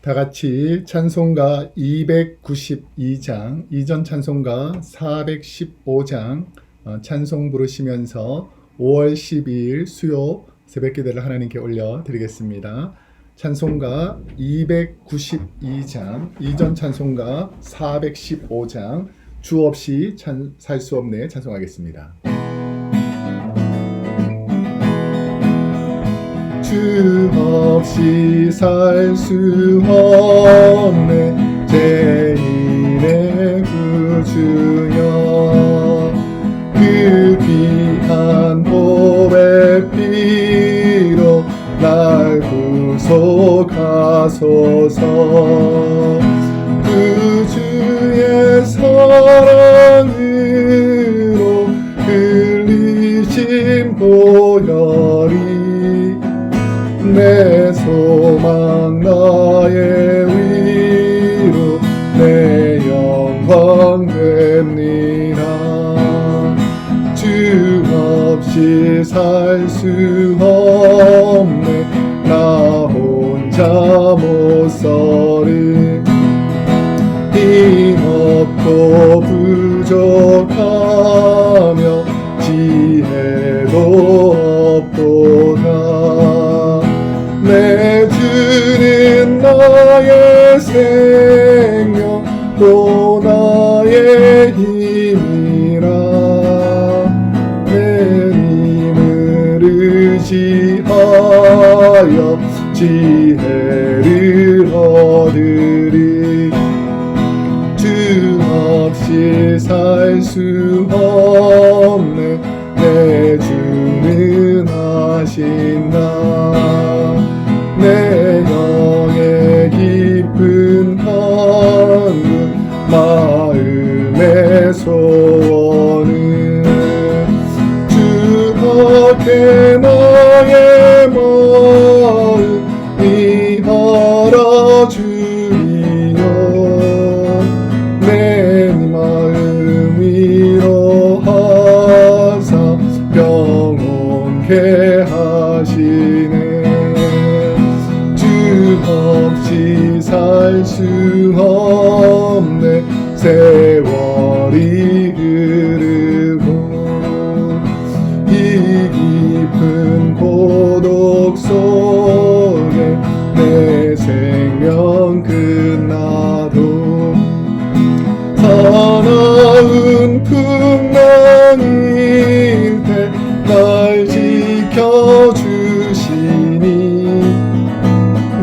다 같이 찬송가 292장, 이전 찬송가 415장 찬송 부르시면서 5월 12일 수요 새벽기도를 하나님께 올려드리겠습니다. 찬송가 292장, 이전 찬송가 415장, 주 없이 살 수 없네 찬송하겠습니다. 주 없이 살 수 없네 죄인의 구주여, 그 귀한 보배 피로 날 구속하소서. 그 주의 사랑으로 흘리신 보혈이 내 소망 나의 위로 내 영광 됩니다. 주 없이 살 수 없네 나 혼자 못 서리. 힘없고 부족하며 지혜도 없도다. 내 주는 나의 생명 또 나의 힘이라. 내 힘을 의지하여 지혜를 얻으리. 주 없이 살 수 없네 내 주는 하신다. 내 영의 깊은 한국 마음의 소원은 주 밖에 나의 마음 위하라 주리여. 내 마음 위로하사 평온케 하시네. 없이 살 수 없네 세월이 흐르고 이 깊은 고독 속에 내 생명 끝나도 사나운 풍랑인데 날 지켜주시니.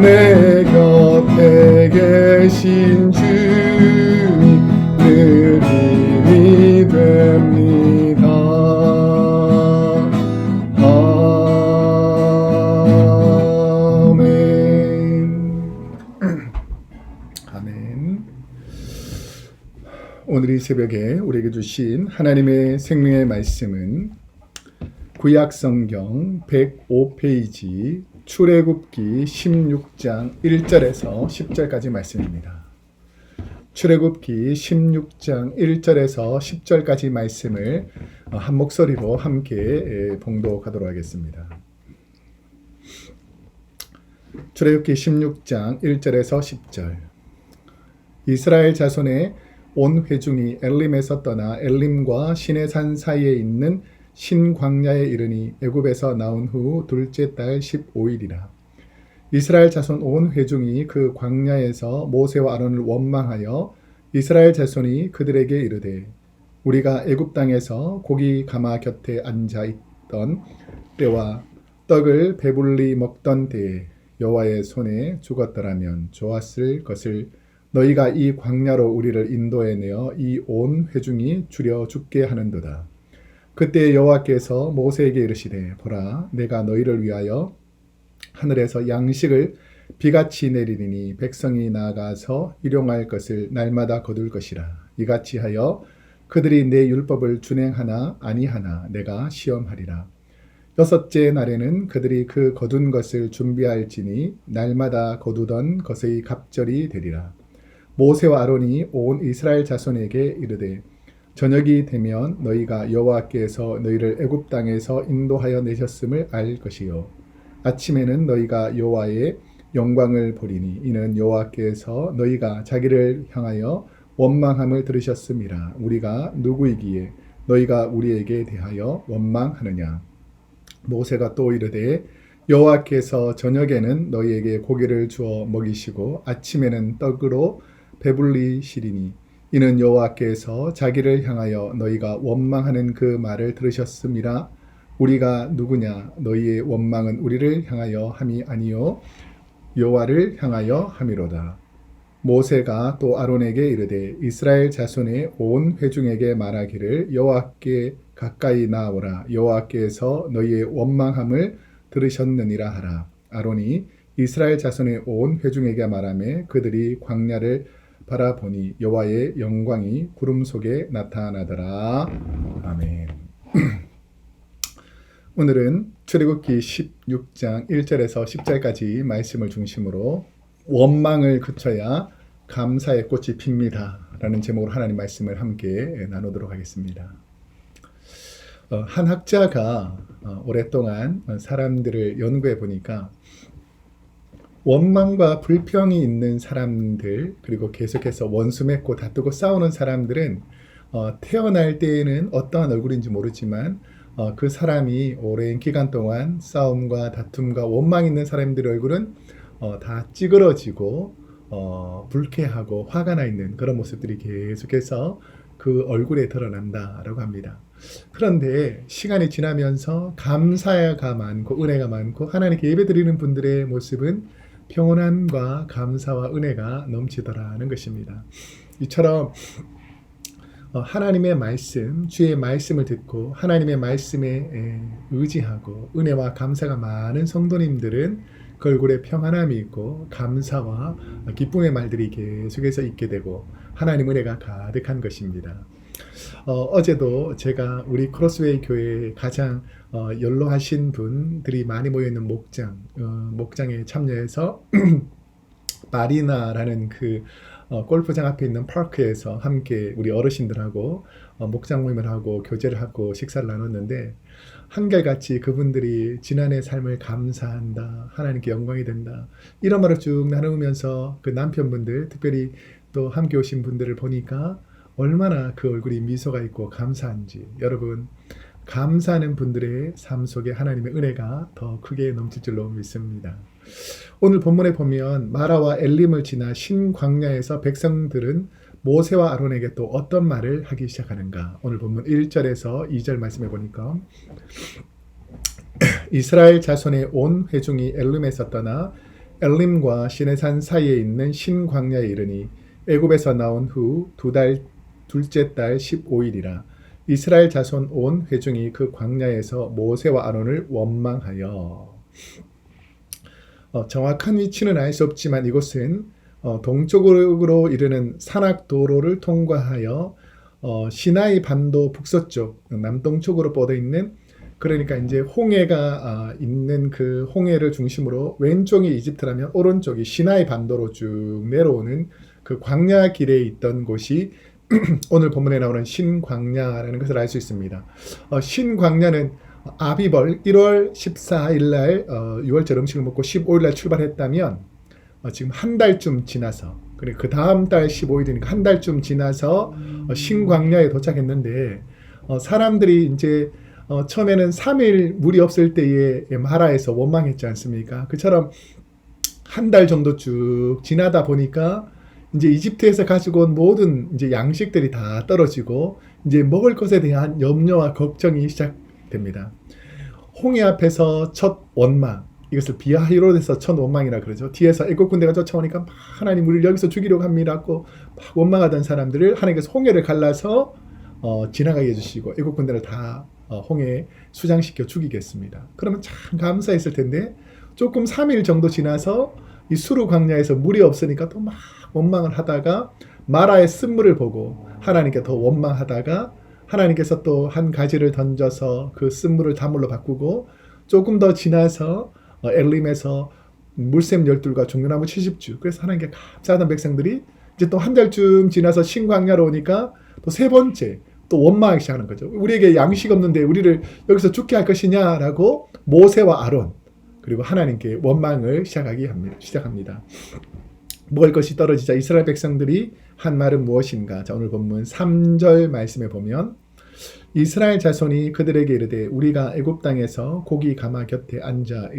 내 곁에 계신 주님 늘 힘이 됩니다. 아멘. 아멘. 오늘 이 새벽에 우리에게 주신 하나님의 생명의 말씀은 구약성경 105페이지 출애굽기 16장 1절에서 10절까지 말씀입니다. 출애굽기 16장 1절에서 10절까지 말씀을 한 목소리로 함께 봉독하도록 하겠습니다. 출애굽기 16장 1절에서 10절. 이스라엘 자손의 온 회중이 엘림에서 떠나 엘림과 시내산 사이에 있는 신광야에 이르니 애굽에서 나온 후 둘째 달 15일이라. 이스라엘 자손 온 회중이 그 광야에서 모세와 아론을 원망하여 이스라엘 자손이 그들에게 이르되, 우리가 애굽 땅에서 고기 가마 곁에 앉아 있던 때와 떡을 배불리 먹던 때에 여호와의 손에 죽었더라면 좋았을 것을 너희가 이 광야로 우리를 인도해 내어 이 온 회중이 줄여 죽게 하는도다. 그때 여호와께서 모세에게 이르시되, 보라, 내가 너희를 위하여 하늘에서 양식을 비같이 내리니 백성이 나아가서 일용할 것을 날마다 거둘 것이라. 이같이 하여 그들이 내 율법을 준행하나 아니하나 내가 시험하리라. 여섯째 날에는 그들이 그 거둔 것을 준비할지니 날마다 거두던 것의 갑절이 되리라. 모세와 아론이 온 이스라엘 자손에게 이르되, 저녁이 되면 너희가 여호와께서 너희를 애굽 땅에서 인도하여 내셨음을 알 것이요, 아침에는 너희가 여호와의 영광을 보리니 이는 여호와께서 너희가 자기를 향하여 원망함을 들으셨음이라. 우리가 누구이기에 너희가 우리에게 대하여 원망하느냐. 모세가 또 이르되 여호와께서 저녁에는 너희에게 고기를 주어 먹이시고 아침에는 떡으로 배불리시리니 이는 여호와께서 자기를 향하여 너희가 원망하는 그 말을 들으셨음이라. 우리가 누구냐. 너희의 원망은 우리를 향하여 함이 아니요 여호와를 향하여 함이로다. 모세가 또 아론에게 이르되 이스라엘 자손의 온 회중에게 말하기를 여호와께 가까이 나오라. 여호와께서 너희의 원망함을 들으셨느니라 하라. 아론이 이스라엘 자손의 온 회중에게 말하며 그들이 광야를 바라보니 여호와의 영광이 구름 속에 나타나더라. 아멘. 오늘은 출애굽기 16장 1절에서 10절까지 말씀을 중심으로 원망을 그쳐야 감사의 꽃이 핍니다 라는 제목으로 하나님 말씀을 함께 나누도록 하겠습니다. 한 학자가 오랫동안 사람들을 연구해 보니까 원망과 불평이 있는 사람들, 그리고 계속해서 원수 맺고 다투고 싸우는 사람들은 태어날 때에는 어떠한 얼굴인지 모르지만 그 사람이 오랜 기간 동안 싸움과 다툼과 원망 있는 사람들의 얼굴은 다 찌그러지고 불쾌하고 화가 나 있는 그런 모습들이 계속해서 그 얼굴에 드러난다라고 합니다. 그런데 시간이 지나면서 감사가 많고 은혜가 많고 하나님께 예배드리는 분들의 모습은 평온함과 감사와 은혜가 넘치더라는 것입니다. 이처럼 하나님의 말씀, 주의 말씀을 듣고 하나님의 말씀에 의지하고 은혜와 감사가 많은 성도님들은 그 얼굴에 평안함이 있고 감사와 기쁨의 말들이 계속해서 있게 되고 하나님 은혜가 가득한 것입니다. 어제도 제가 우리 크로스웨이 교회에 가장 연로하신 분들이 많이 모여있는 목장에 참여해서 마리나라는 그 골프장 앞에 있는 파크에서 함께 우리 어르신들하고 목장 모임을 하고 교제를 하고 식사를 나눴는데 한결같이 그분들이 지난해 삶을 감사한다, 하나님께 영광이 된다 이런 말을 쭉 나누면서 그 남편분들 특별히 또 함께 오신 분들을 보니까 얼마나 그 얼굴이 미소가 있고 감사한지. 여러분 감사하는 분들의 삶 속에 하나님의 은혜가 더 크게 넘칠 줄로 믿습니다. 오늘 본문에 보면 마라와 엘림을 지나 신광야에서 백성들은 모세와 아론에게 또 어떤 말을 하기 시작하는가. 오늘 본문 1절에서 2절 말씀해 보니까 이스라엘 자손의 온 회중이 엘림에서 떠나 엘림과 시내산 사이에 있는 신광야에 이르니 애굽에서 나온 후 둘째 달 15일이라. 이스라엘 자손 온 회중이 그 광야에서 모세와 아론을 원망하여. 정확한 위치는 알 수 없지만 이곳은 동쪽으로 이르는 산악도로를 통과하여 시나이 반도 북서쪽 남동쪽으로 뻗어 있는, 그러니까 이제 홍해가 있는 그 홍해를 중심으로 왼쪽이 이집트라면 오른쪽이 시나이 반도로 쭉 내려오는 그 광야 길에 있던 곳이 오늘 본문에 나오는 신광야라는 것을 알 수 있습니다. 신광야는 아비벌 1월 14일 날 6월절 음식을 먹고 15일 날 출발했다면 지금 한 달쯤 지나서, 그리고 그 다음 달 15일이니까 한 달쯤 지나서 신광야에 도착했는데 사람들이 이제 처음에는 3일 물이 없을 때에 마라에서 원망했지 않습니까? 그처럼 한 달 정도 쭉 지나다 보니까 이제 이집트에서 가지고 온 모든 이제 양식들이 다 떨어지고 이제 먹을 것에 대한 염려와 걱정이 시작됩니다. 홍해 앞에서 첫 원망, 이것을 비하히롯에서 첫 원망이라 그러죠. 뒤에서 애국 군대가 쫓아오니까 막 하나님 우리를 여기서 죽이려고 합니다고 막 원망하던 사람들을 하나님께서 홍해를 갈라서 지나가게 해주시고 애국 군대를 다 홍해에 수장시켜 죽이겠습니다. 그러면 참 감사했을 텐데 조금 3일 정도 지나서 이 수르 광야에서 물이 없으니까 또 막 원망을 하다가 마라의 쓴물을 보고 하나님께 더 원망하다가 하나님께서 또 한 가지를 던져서 그 쓴물을 단물로 바꾸고 조금 더 지나서 엘림에서 물샘 12과 종려나무 70주. 그래서 하나님께 감사하던 백성들이 이제 또 한 달쯤 지나서 신광야로 오니까 또 세 번째 또 원망하기 시작하는 거죠. 우리에게 양식 없는데 우리를 여기서 죽게 할 것이냐라고 모세와 아론, 그리고 하나님께 원망을 시작합니다. 먹을 것이 떨어지자 이스라엘 백성들이 한 말은 무엇인가? 자, 오늘 본문 3절 말씀에 보면 이스라엘 자손이 그들에게 이르되 우리가 애굽 땅에서 고기 가마 곁에 앉아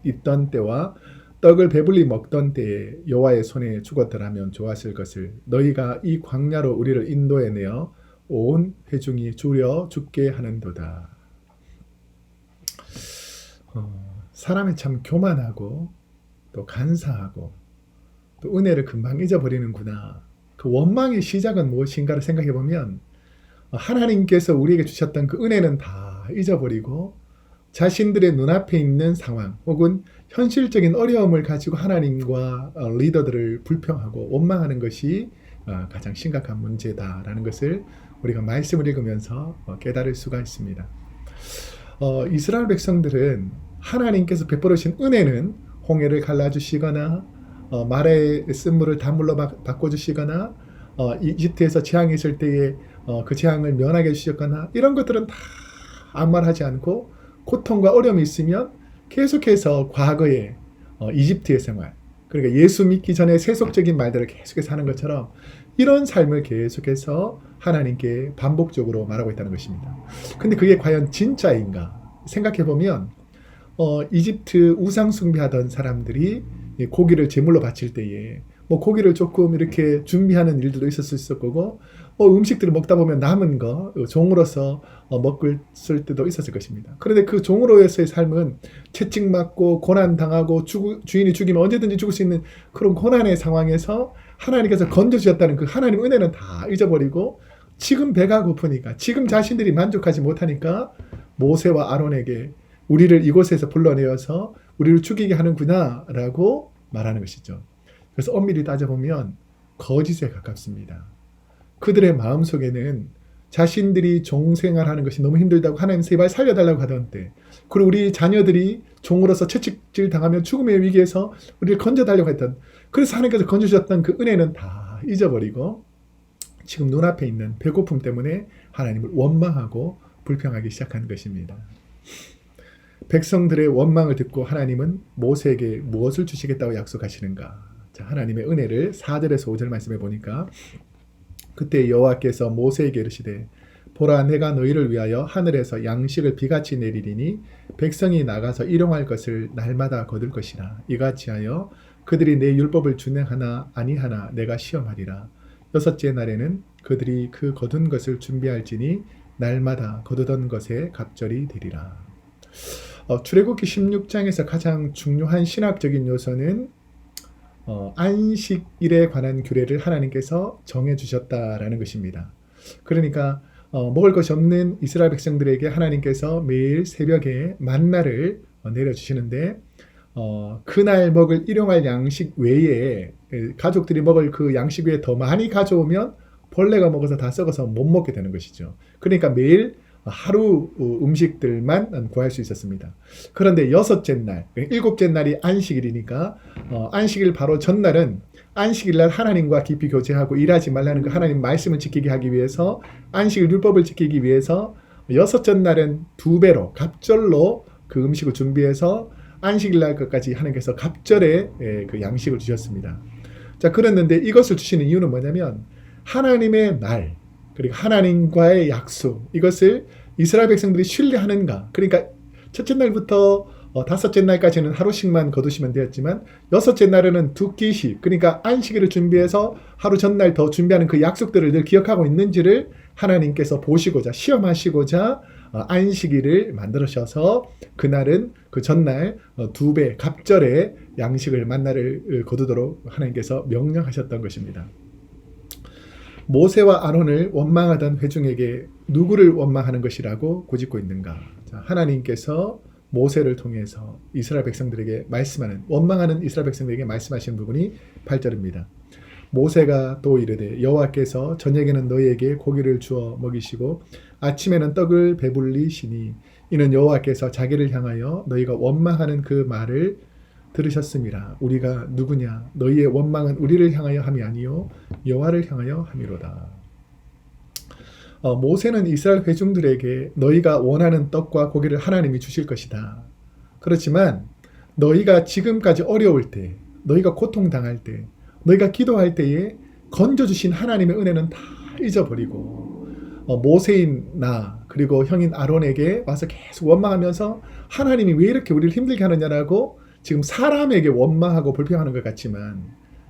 있던 때와 떡을 배불리 먹던 때에 여호와의 손에 죽었더라면 좋았을 것을 너희가 이 광야로 우리를 인도해 내어 온 회중이 줄여 죽게 하는도다. 사람이 참 교만하고 또 간사하고 또 은혜를 금방 잊어버리는구나. 그 원망의 시작은 무엇인가를 생각해 보면 하나님께서 우리에게 주셨던 그 은혜는 다 잊어버리고 자신들의 눈앞에 있는 상황 혹은 현실적인 어려움을 가지고 하나님과 리더들을 불평하고 원망하는 것이 가장 심각한 문제다라는 것을 우리가 말씀을 읽으면서 깨달을 수가 있습니다. 이스라엘 백성들은 하나님께서 베풀으신 은혜는 홍해를 갈라주시거나 말의 쓴물을 단물로 바꿔주시거나 이집트에서 재앙이 있을 때에 그 재앙을 면하게 해주셨거나 이런 것들은 다 아무 말 하지 않고 고통과 어려움이 있으면 계속해서 과거의 이집트의 생활, 그러니까 예수 믿기 전에 세속적인 말들을 계속해서 하는 것처럼 이런 삶을 계속해서 하나님께 반복적으로 말하고 있다는 것입니다. 근데 그게 과연 진짜인가 생각해보면 이집트 우상 숭배하던 사람들이 고기를 제물로 바칠 때에 뭐 고기를 조금 이렇게 준비하는 일들도 있었을 거고 음식들을 먹다 보면 남은 거 종으로서 먹을 때도 있었을 것입니다. 그런데 그 종으로서의 삶은 채찍맞고 고난당하고 주인이 죽이면 언제든지 죽을 수 있는 그런 고난의 상황에서 하나님께서 건져주셨다는 그 하나님 은혜는 다 잊어버리고 지금 배가 고프니까 지금 자신들이 만족하지 못하니까 모세와 아론에게 우리를 이곳에서 불러내어서 우리를 죽이게 하는구나 라고 말하는 것이죠. 그래서 엄밀히 따져보면 거짓에 가깝습니다. 그들의 마음속에는 자신들이 종생활하는 것이 너무 힘들다고 하나님 제발 살려달라고 하던 때, 그리고 우리 자녀들이 종으로서 채찍질 당하면 죽음의 위기에서 우리를 건져달라고 했던, 그래서 하나님께서 건져주셨던 그 은혜는 다 잊어버리고 지금 눈앞에 있는 배고픔 때문에 하나님을 원망하고 불평하기 시작한 것입니다. 백성들의 원망을 듣고 하나님은 모세에게 무엇을 주시겠다고 약속하시는가? 자, 하나님의 은혜를 4절에서 5절 말씀해 보니까 그때 여호와께서 모세에게 이르시되 보라 내가 너희를 위하여 하늘에서 양식을 비같이 내리리니 백성이 나가서 일용할 것을 날마다 거둘 것이라. 이같이 하여 그들이 내 율법을 준행하나 아니하나 내가 시험하리라. 여섯째 날에는 그들이 그 거둔 것을 준비할지니 날마다 거두던 것에 갑절이 되리라. 출애굽기 16장에서 가장 중요한 신학적인 요소는 안식일에 관한 규례를 하나님께서 정해주셨다라는 것입니다. 그러니까 먹을 것이 없는 이스라엘 백성들에게 하나님께서 매일 새벽에 만나를 내려주시는데 그날 먹을 일용할 양식 외에 가족들이 먹을 그 양식 외에 더 많이 가져오면 벌레가 먹어서 다 썩어서 못 먹게 되는 것이죠. 그러니까 매일 하루 음식들만 구할 수 있었습니다. 그런데 여섯째 날, 일곱째 날이 안식일이니까 안식일 바로 전날은 안식일날 하나님과 깊이 교제하고 일하지 말라는 그 하나님 말씀을 지키게 하기 위해서 안식일 율법을 지키기 위해서 여섯째 날은 2배로 갑절로 그 음식을 준비해서 안식일날 것까지 하나님께서 갑절의 그 양식을 주셨습니다. 자, 그랬는데 이것을 주시는 이유는 뭐냐면 하나님의 날, 그리고 하나님과의 약속, 이것을 이스라엘 백성들이 신뢰하는가. 그러니까 첫째 날부터 다섯째 날까지는 하루씩만 거두시면 되었지만 여섯째 날에는 2끼씩, 그러니까 안식일을 준비해서 하루 전날 더 준비하는 그 약속들을 늘 기억하고 있는지를 하나님께서 보시고자, 시험하시고자 안식일을 만들으셔서 그날은 그 전날 2배 갑절의 양식을 만나를 거두도록 하나님께서 명령하셨던 것입니다. 모세와 아론을 원망하던 회중에게 누구를 원망하는 것이라고 고집고 있는가? 자, 하나님께서 모세를 통해서 이스라엘 백성들에게 말씀하는, 원망하는 이스라엘 백성들에게 말씀하시는 부분이 8절입니다. 모세가 또 이르되 여호와께서 저녁에는 너희에게 고기를 주어 먹이시고 아침에는 떡을 배불리시니 이는 여호와께서 자기를 향하여 너희가 원망하는 그 말을 들으셨음이라. 우리가 누구냐? 너희의 원망은 우리를 향하여 함이 아니요 여호와를 향하여 함이로다. 모세는 이스라엘 회중들에게 너희가 원하는 떡과 고기를 하나님이 주실 것이다. 그렇지만 너희가 지금까지 어려울 때, 너희가 고통당할 때, 너희가 기도할 때에 건져주신 하나님의 은혜는 다 잊어버리고 모세인 나 그리고 형인 아론에게 와서 계속 원망하면서 하나님이 왜 이렇게 우리를 힘들게 하느냐라고 지금 사람에게 원망하고 불평하는 것 같지만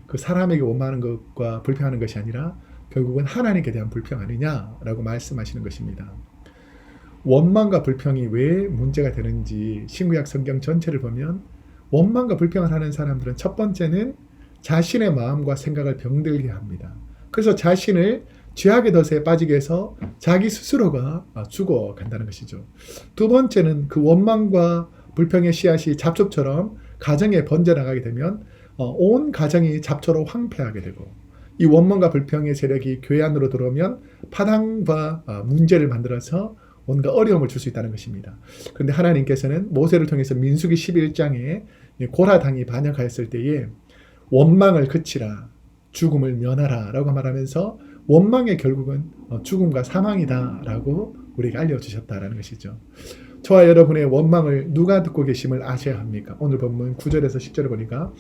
그 사람에게 원망하는 것과 불평하는 것이 아니라 결국은 하나님께 대한 불평 아니냐라고 말씀하시는 것입니다. 원망과 불평이 왜 문제가 되는지 신구약 성경 전체를 보면 원망과 불평을 하는 사람들은 첫 번째는 자신의 마음과 생각을 병들게 합니다. 그래서 자신을 죄악의 덫에 빠지게 해서 자기 스스로가 죽어간다는 것이죠. 두 번째는 그 원망과 불평의 씨앗이 잡초처럼 가정에 번져나가게 되면 온 가정이 잡초로 황폐하게 되고 이 원망과 불평의 세력이 교회 안으로 들어오면 파당과 문제를 만들어서 뭔가 어려움을 줄 수 있다는 것입니다. 그런데 하나님께서는 모세를 통해서 민수기 11장에 고라당이 반역하였을 때에 원망을 그치라, 죽음을 면하라 라고 말하면서 원망의 결국은 죽음과 사망이다 라고 우리에게 알려주셨다라는 것이죠. 저와 여러분의 원망을 누가 듣고 계심을 아셔야 합니까? 오늘 본문 9절에서 10절을 보니까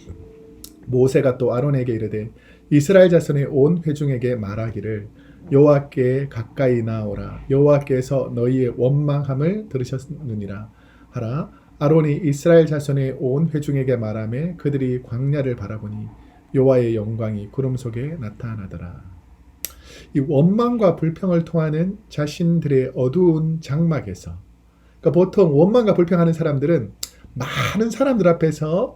모세가 또 아론에게 이르되 이스라엘 자손의 온 회중에게 말하기를 여호와께 가까이 나오라. 여호와께서 너희의 원망함을 들으셨느니라 하라. 아론이 이스라엘 자손의 온 회중에게 말하며 그들이 광야를 바라보니 여호와의 영광이 구름 속에 나타나더라. 이 원망과 불평을 통하는 자신들의 어두운 장막에서, 그러니까 보통 원망과 불평하는 사람들은 많은 사람들 앞에서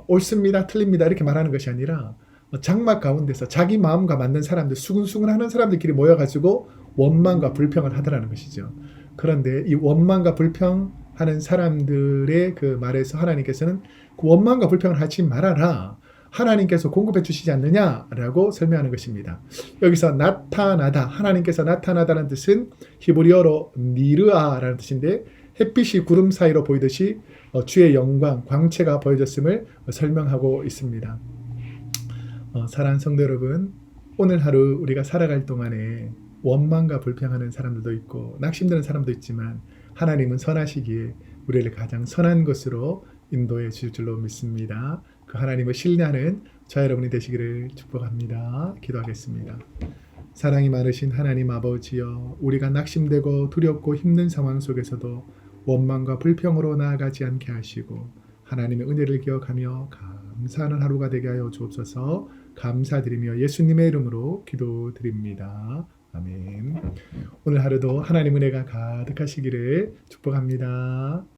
옳습니다, 틀립니다 이렇게 말하는 것이 아니라 장막 가운데서 자기 마음과 맞는 사람들, 수근수근하는 사람들끼리 모여가지고 원망과 불평을 하더라는 것이죠. 그런데 이 원망과 불평하는 사람들의 그 말에서 하나님께서는 그 원망과 불평을 하지 말아라. 하나님께서 공급해 주시지 않느냐라고 설명하는 것입니다. 여기서 나타나다, 하나님께서 나타나다는 뜻은 히브리어로 니르아라는 뜻인데 햇빛이 구름 사이로 보이듯이 주의 영광, 광채가 보여졌음을 설명하고 있습니다. 사랑하는 성도 여러분, 오늘 하루 우리가 살아갈 동안에 원망과 불평하는 사람들도 있고 낙심되는 사람도 있지만 하나님은 선하시기에 우리를 가장 선한 것으로 인도해 주실 줄로 믿습니다. 그 하나님을 신뢰하는 저와 여러분이 되시기를 축복합니다. 기도하겠습니다. 사랑이 많으신 하나님 아버지여, 우리가 낙심되고 두렵고 힘든 상황 속에서도 원망과 불평으로 나아가지 않게 하시고 하나님의 은혜를 기억하며 감사하는 하루가 되게 하여 주옵소서. 감사드리며 예수님의 이름으로 기도드립니다. 아멘. 오늘 하루도 하나님 은혜가 가득하시기를 축복합니다.